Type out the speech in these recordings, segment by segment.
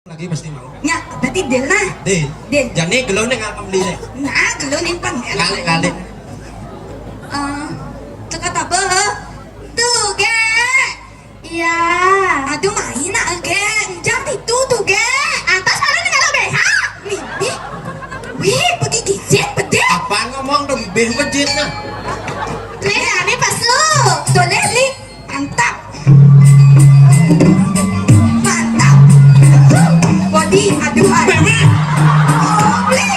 Lagi pasti mau. Nya, berarti deal nah. Deal. Deal. Jangan gelau nih ngapa beli nih. Nah, gelo nih pan. Kali. Cakap apa? Tuh, ge. Iya. Aduh, main nak ge. Jangan itu tuh ge. Atas sana dengan BH. Wih, pergi gizit pedih. Apaan ngomong dong beh masjid nah. Nih, ane pasuk. Tuh, li. Mantap. Mantap. Body, aduh. Bebe. Oh, beli.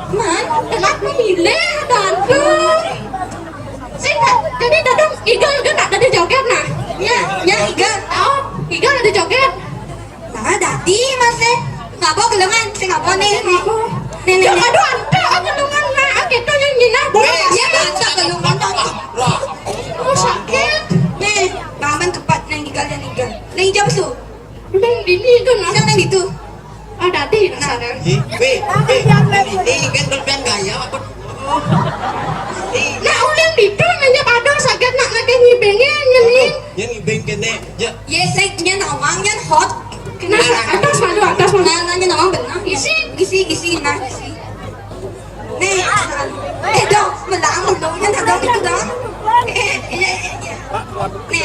Man, enak memilih dan sing Jadi dadong Igal kan ada di joget nah. Ya Igal. Oh, Igal ada joget. Nah, dadi Mas. Ngapa gelungan? Sing ngapa nih? Nenek. Aduh, ada gelungan nah. Gitu nyanyi nah. Ya, ada gelungan dong. Oh, sakit. Nih, ngamen tepat nang Igal dan Igal. Nang jam su. Nang ini kan nang itu. Oh, dadi nah sana. Ini kan berpian gaya apa? Nah, ulang itu nanya pada sakit nak lagi ngibengnya nyanyi. Yang ibeng kene, ya. Yes, nya nawang nya hot. Nah, atas malu atas malu. Nah, nanya nawang benar. Gisi, nah gisi. Nih, dong, melang nya dong itu dong. Nih,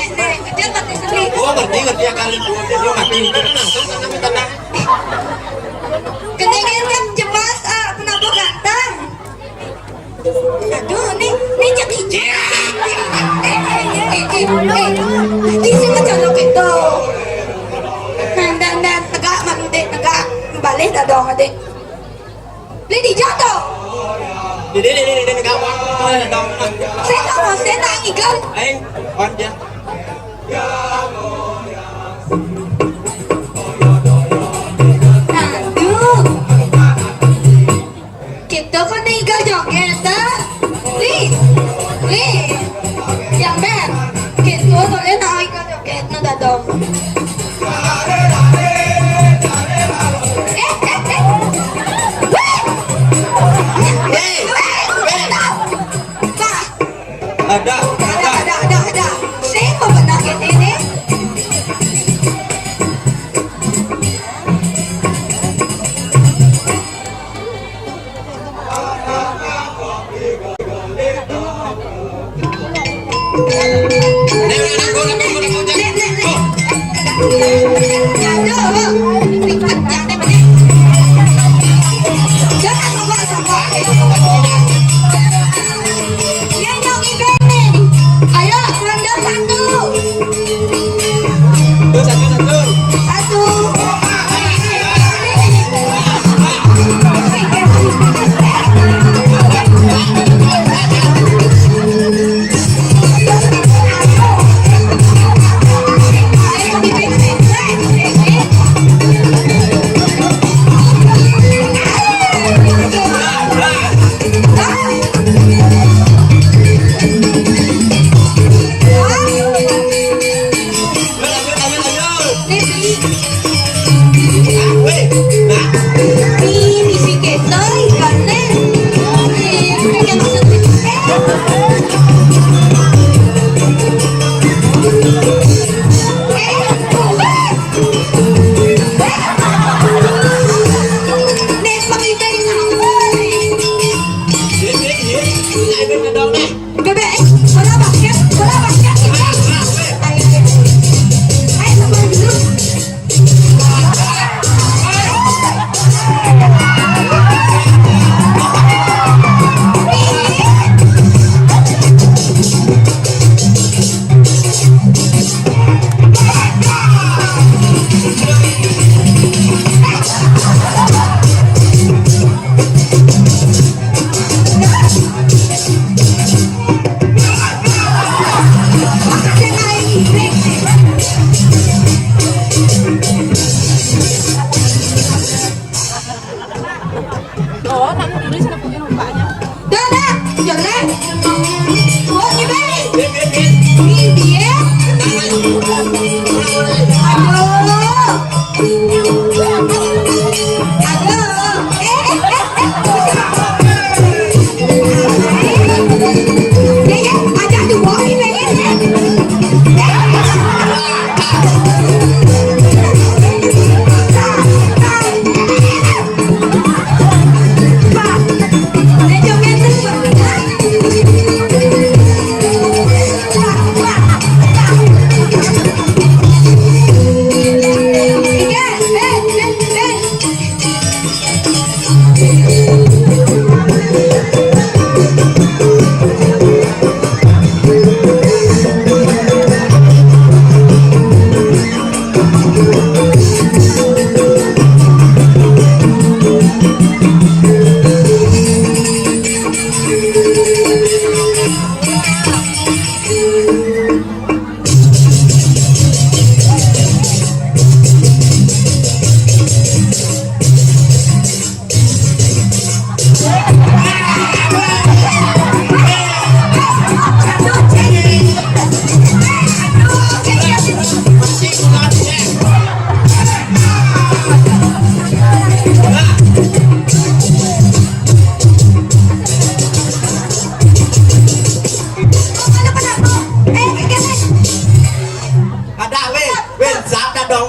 jangan sendiri. Oh, ngerti ya kalian dua jadi mati itu kan tenang. Kedengeran kan jelas kenapa ganteng? Aduh, nih jadi di sini colok itu. Dan tegak malu dek tegak balik dah dong adek. Lady jatuh. Ini kawan dong. Saya tak ikan. Aing, on dia. Aduh. Kita kan ikan joget dah. Li. Yang ben. Kita boleh nak ikan joget na dah dong. Ada. Siapa penyakit ini? Ayo, ronde satu. Satu.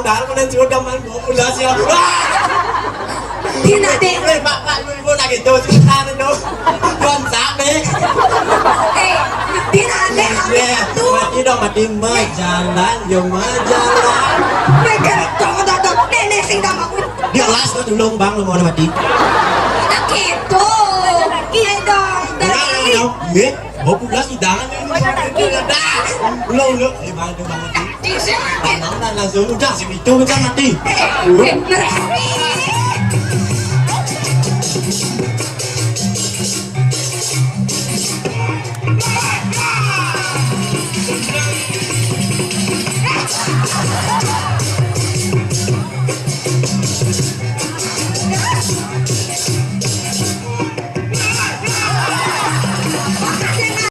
darah kemudian sudah main udah siap. Dia nak dek. Pak lu lagi tuh sekitar itu. Tuan sampai. Dia nak dek. Tuh. Mati dong mati jalan, yo jalan. Mereka tolong nenek sing dah aku. Dia las tuh tulung bang lu mau mati. Tak gitu. Iya dong. Dari. Nih, mau pulas hidangan lu bang mati. Langsung udah sih itu kita mati. Mereka